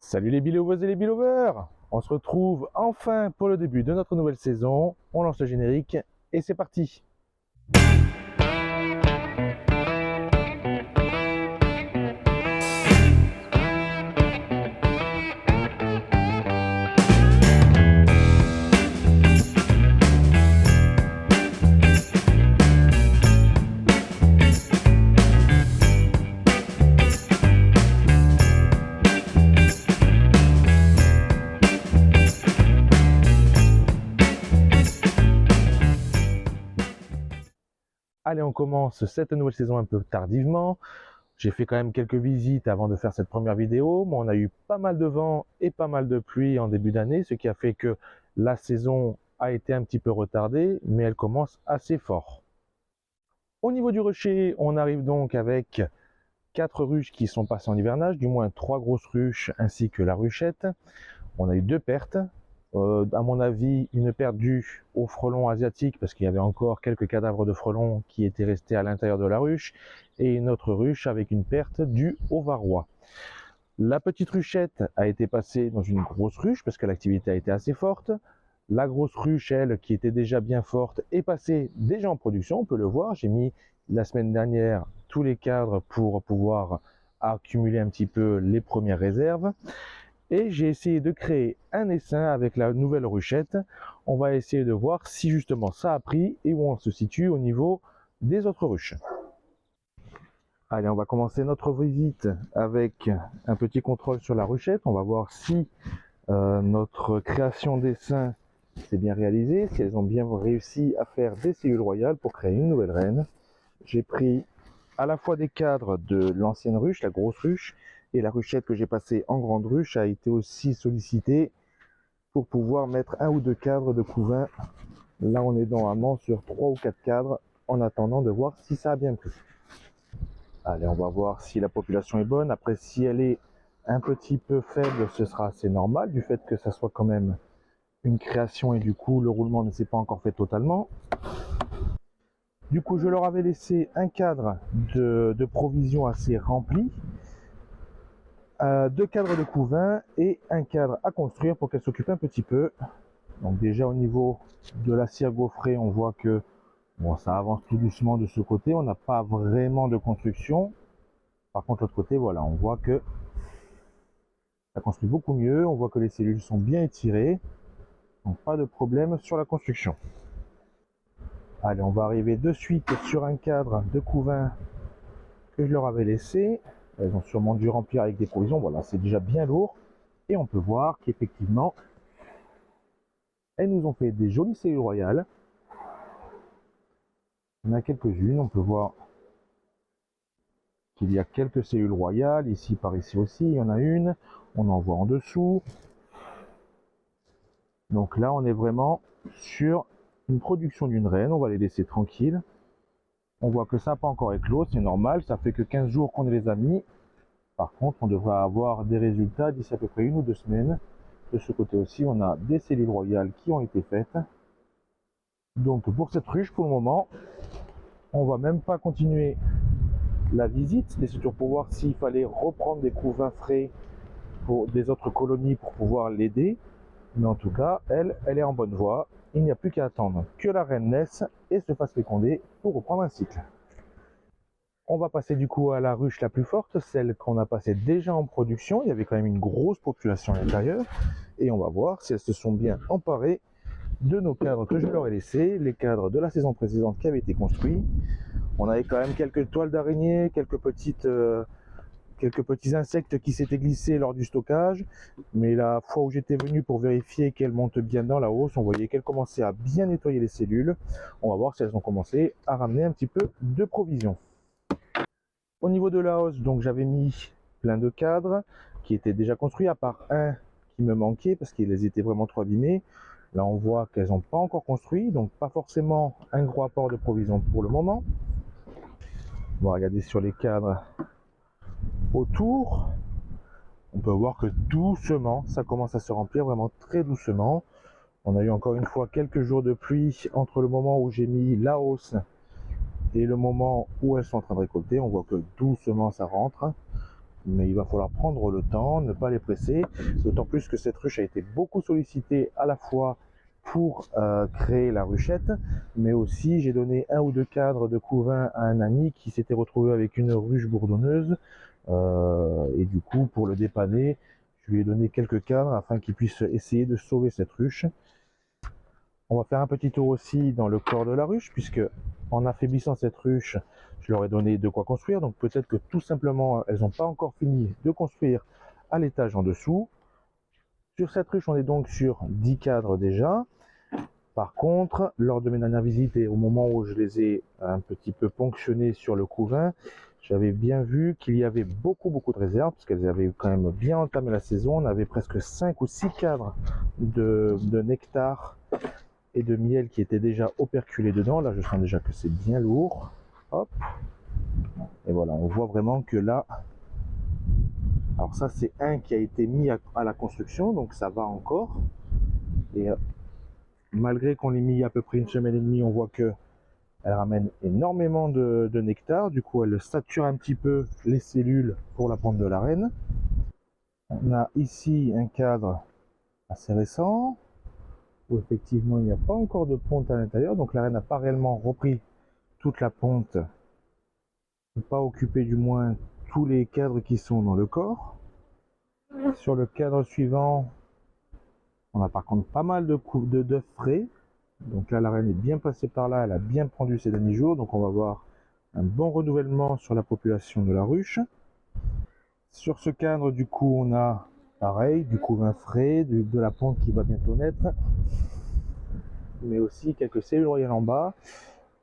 Salut les Belovers et les Belovers! On se retrouve enfin pour le début de notre nouvelle saison. On lance le générique et c'est parti! Allez, on commence cette nouvelle saison un peu tardivement. J'ai fait quand même quelques visites avant de faire cette première vidéo, mais on a eu pas mal de vent et pas mal de pluie en début d'année, ce qui a fait que la saison a été un petit peu retardée, mais elle commence assez fort. Au niveau du rucher, on arrive donc avec 4 ruches qui sont passées en hivernage, du moins 3 grosses ruches ainsi que la ruchette. On a eu 2 pertes. À mon avis, une perte due au frelon asiatique parce qu'il y avait encore quelques cadavres de frelons qui étaient restés à l'intérieur de la ruche, et une autre ruche avec une perte due au varroa. La petite ruchette a été passée dans une grosse ruche parce que l'activité a été assez forte. La grosse ruche, elle, qui était déjà bien forte, est passée déjà en production, on peut le voir. J'ai mis la semaine dernière tous les cadres pour pouvoir accumuler un petit peu les premières réserves. Et j'ai essayé de créer un essaim avec la nouvelle ruchette. On va essayer de voir si justement ça a pris et où on se situe au niveau des autres ruches. Allez, on va commencer notre visite avec un petit contrôle sur la ruchette. On va voir si notre création d'essaim s'est bien réalisée, si elles ont bien réussi à faire des cellules royales pour créer une nouvelle reine. J'ai pris à la fois des cadres de l'ancienne ruche, la grosse ruche, et la ruchette que j'ai passée en grande ruche a été aussi sollicitée pour pouvoir mettre 1 ou 2 cadres de couvain. Là, on est normalement sur 3 ou 4 cadres en attendant de voir si ça a bien pris. Allez, on va voir si la population est bonne. Après, si elle est un petit peu faible, ce sera assez normal du fait que ça soit quand même une création et du coup, le roulement ne s'est pas encore fait totalement. Du coup, je leur avais laissé un cadre de provisions assez rempli, 2 cadres de couvain et un cadre à construire pour qu'elles s'occupent un petit peu. Donc déjà au niveau de la cire gaufrée, on voit que bon, ça avance tout doucement de ce côté. On n'a pas vraiment de construction. Par contre, l'autre côté, voilà, on voit que ça construit beaucoup mieux. On voit que les cellules sont bien étirées. Donc pas de problème sur la construction. Allez, on va arriver de suite sur un cadre de couvain que je leur avais laissé. Elles ont sûrement dû remplir avec des provisions. Voilà, c'est déjà bien lourd. Et on peut voir qu'effectivement, elles nous ont fait des jolies cellules royales. On a quelques-unes. On peut voir qu'il y a quelques cellules royales. Ici, par ici aussi, il y en a une. On en voit en dessous. Donc là, on est vraiment sur une production d'une reine. On va les laisser tranquilles. On voit que ça n'a pas encore éclos, c'est normal, ça fait que 15 jours qu'on les a mis. Par contre, on devrait avoir des résultats d'ici à peu près 1 ou 2 semaines. De ce côté aussi, on a des cellules royales qui ont été faites. Donc pour cette ruche, pour le moment, on va même pas continuer la visite. C'était surtout pour voir s'il fallait reprendre des couvains frais pour des autres colonies pour pouvoir l'aider. Mais en tout cas, elle est en bonne voie. Il n'y a plus qu'à attendre que la reine naisse et se fasse féconder pour reprendre un cycle. On va passer du coup à la ruche la plus forte, celle qu'on a passée déjà en production. Il y avait quand même une grosse population à l'intérieur. Et on va voir si elles se sont bien emparées de nos cadres que je leur ai laissés, les cadres de la saison précédente qui avaient été construits. On avait quand même quelques toiles d'araignée, quelques petits insectes qui s'étaient glissés lors du stockage. Mais la fois où j'étais venu pour vérifier qu'elles montent bien dans la hausse, on voyait qu'elles commençaient à bien nettoyer les cellules. On va voir si elles ont commencé à ramener un petit peu de provisions. Au niveau de la hausse, donc j'avais mis plein de cadres qui étaient déjà construits, à part un qui me manquait parce qu'ils étaient vraiment trop abîmés. Là, on voit qu'elles n'ont pas encore construit, donc pas forcément un gros apport de provisions pour le moment. On va regarder sur les cadres autour. On peut voir que doucement, ça commence à se remplir, vraiment très doucement. On a eu encore une fois quelques jours de pluie entre le moment où j'ai mis la hausse et le moment où elles sont en train de récolter. On voit que doucement ça rentre. mais il va falloir prendre le temps, ne pas les presser, d'autant plus que cette ruche a été beaucoup sollicitée à la fois pour créer la ruchette, mais aussi j'ai donné 1 ou 2 cadres de couvain à un ami qui s'était retrouvé avec une ruche bourdonneuse, et du coup pour le dépanner, je lui ai donné quelques cadres afin qu'il puisse essayer de sauver cette ruche. On va faire un petit tour aussi dans le corps de la ruche, puisque en affaiblissant cette ruche, je leur ai donné de quoi construire, donc peut-être que tout simplement elles n'ont pas encore fini de construire à l'étage en dessous. Sur cette ruche, on est donc sur 10 cadres déjà. Par contre, lors de mes dernières visites et au moment où je les ai un petit peu ponctionnés sur le couvain, j'avais bien vu qu'il y avait beaucoup de réserves, parce qu'elles avaient quand même bien entamé la saison. On avait presque 5 ou 6 cadres de nectar et de miel qui étaient déjà operculés dedans. Là, je sens déjà que c'est bien lourd. Hop. Et voilà, on voit vraiment que là, alors ça c'est un qui a été mis à la construction, donc ça va encore. Et malgré qu'on l'ait mis à peu près une semaine et demie, on voit que elle ramène énormément de nectar. Du coup, elle sature un petit peu les cellules pour la ponte de la reine. On a ici un cadre assez récent, où effectivement il n'y a pas encore de ponte à l'intérieur, donc la reine n'a pas réellement repris toute la ponte, pas occupé du moins tous les cadres qui sont dans le corps. Sur le cadre suivant, on a par contre pas mal d'œufs frais, donc là la reine est bien passée par là, elle a bien pendu ces derniers jours, donc on va voir un bon renouvellement sur la population de la ruche. Sur ce cadre du coup on a pareil du couvain frais, de la ponte qui va bientôt naître, mais aussi quelques cellules royales en bas.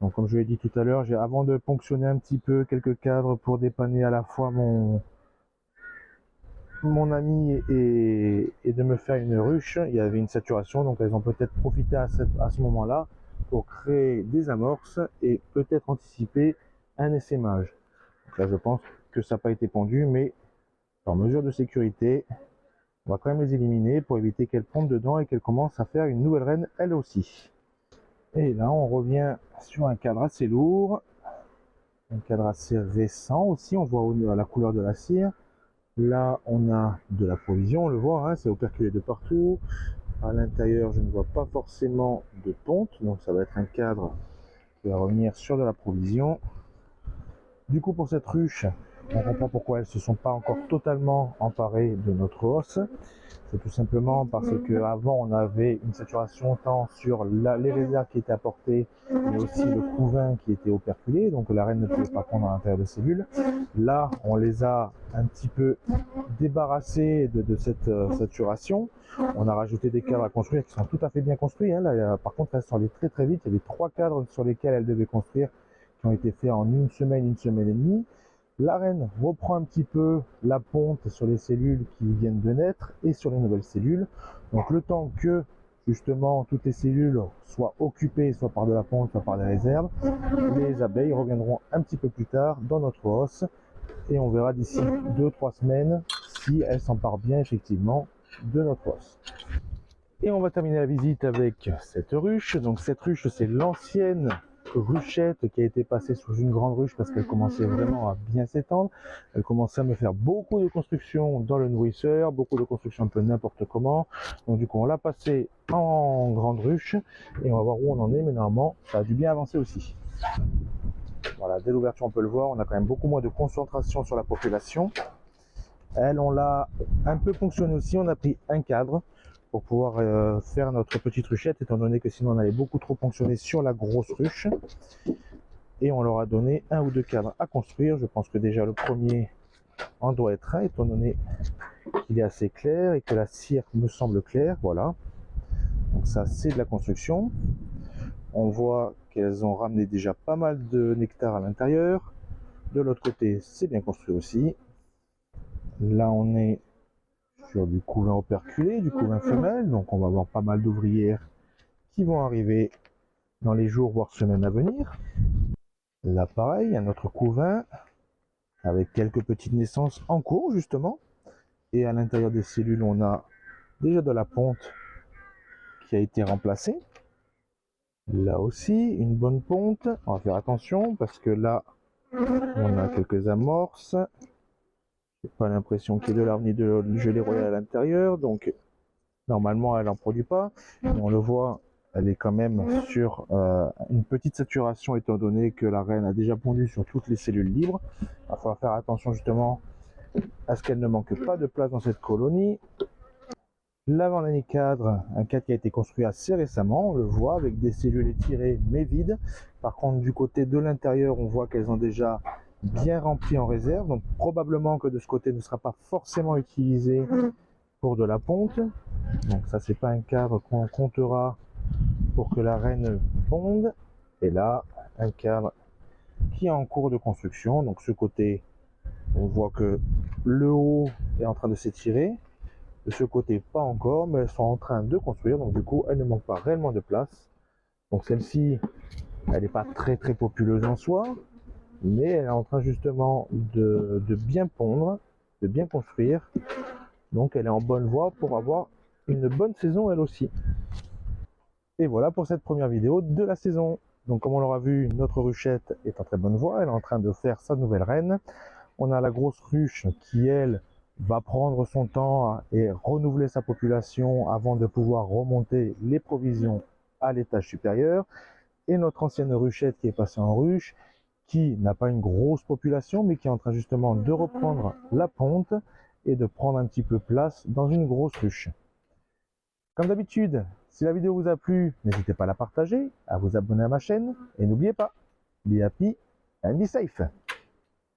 Donc comme je l'ai dit tout à l'heure, avant de ponctionner un petit peu quelques cadres pour dépanner à la fois mon ami et de me faire une ruche, il y avait une saturation, donc elles ont peut-être profité à ce moment-là pour créer des amorces et peut-être anticiper un essaimage. Donc là je pense que ça n'a pas été pendu, mais par mesure de sécurité, on va quand même les éliminer pour éviter qu'elles pondent dedans et qu'elles commencent à faire une nouvelle reine elle aussi. Et là on revient sur un cadre assez lourd, un cadre assez récent aussi, on voit la couleur de la cire. Là on a de la provision, on le voit, hein, c'est operculé de partout. À l'intérieur je ne vois pas forcément de ponte, donc ça va être un cadre qui va revenir sur de la provision. Du coup pour cette ruche, on comprend pourquoi elles ne se sont pas encore totalement emparées de notre os. C'est tout simplement parce qu'avant on avait une saturation tant sur les réserves qui étaient apportées, mais aussi le couvain qui était operculé, donc la reine ne pouvait pas prendre à l'intérieur des cellules. Là on les a un petit peu débarrassés de cette saturation. On a rajouté des cadres à construire qui sont tout à fait bien construits, hein. Là, par contre elles sont allées très vite, il y avait 3 cadres sur lesquels elles devaient construire qui ont été faits en une semaine et demie. La reine reprend un petit peu la ponte sur les cellules qui viennent de naître et sur les nouvelles cellules. Donc le temps que justement toutes les cellules soient occupées soit par de la ponte, soit par des réserves, les abeilles reviendront un petit peu plus tard dans notre os et on verra d'ici 2-3 semaines si elles s'emparent bien effectivement de notre os. Et on va terminer la visite avec cette ruche. Donc cette ruche, c'est l'ancienne ruchette qui a été passée sous une grande ruche parce qu'elle commençait vraiment à bien s'étendre. Elle commençait à me faire beaucoup de constructions dans le nourrisseur, beaucoup de constructions un peu n'importe comment. Donc du coup on l'a passée en grande ruche et on va voir où on en est, mais normalement ça a dû bien avancer aussi. Voilà, dès l'ouverture on peut le voir, on a quand même beaucoup moins de concentration sur la population. Elle, on l'a un peu ponctionné aussi, on a pris un cadre pour pouvoir faire notre petite ruchette, étant donné que sinon on allait beaucoup trop ponctionner sur la grosse ruche. Et on leur a donné 1 ou 2 cadres à construire. Je pense que déjà le premier en doit être un, étant donné qu'il est assez clair et que la cire me semble claire. Voilà. Donc ça c'est de la construction. On voit qu'elles ont ramené déjà pas mal de nectar à l'intérieur. De l'autre côté, c'est bien construit aussi. Là on est sur du couvain operculé, du couvain femelle, donc on va avoir pas mal d'ouvrières qui vont arriver dans les jours voire semaines à venir. Là pareil, un autre couvain avec quelques petites naissances en cours justement, et à l'intérieur des cellules on a déjà de la ponte qui a été remplacée. Là aussi une bonne ponte, on va faire attention parce que là on a quelques amorces J'ai pas l'impression qu'il y ait de l'arbre ni de gelée royale à l'intérieur, donc normalement elle n'en produit pas. Mais on le voit, elle est quand même sur une petite saturation étant donné que la reine a déjà pondu sur toutes les cellules libres. Il va falloir faire attention justement à ce qu'elle ne manque pas de place dans cette colonie. L'avant-dernier cadre, un cadre qui a été construit assez récemment, on le voit avec des cellules étirées mais vides. Par contre du côté de l'intérieur, on voit qu'elles ont déjà bien rempli en réserve, donc probablement que de ce côté ne sera pas forcément utilisé pour de la ponte. Donc ça c'est pas un cadre qu'on comptera pour que la reine ponde. Et là un cadre qui est en cours de construction, donc ce côté on voit que le haut est en train de s'étirer, de ce côté pas encore, mais elles sont en train de construire, donc du coup elles ne manquent pas réellement de place. Donc celle-ci elle n'est pas très populeuse en soi, mais elle est en train justement de bien pondre, de bien construire, donc elle est en bonne voie pour avoir une bonne saison elle aussi. Et voilà pour cette première vidéo de la saison. Donc comme on l'aura vu, notre ruchette est en très bonne voie, elle est en train de faire sa nouvelle reine. On a la grosse ruche qui elle va prendre son temps et renouveler sa population avant de pouvoir remonter les provisions à l'étage supérieur. Et notre ancienne ruchette qui est passée en ruche, qui n'a pas une grosse population, mais qui est en train justement de reprendre la ponte et de prendre un petit peu place dans une grosse ruche. Comme d'habitude, si la vidéo vous a plu, n'hésitez pas à la partager, à vous abonner à ma chaîne, et n'oubliez pas, be happy and be safe.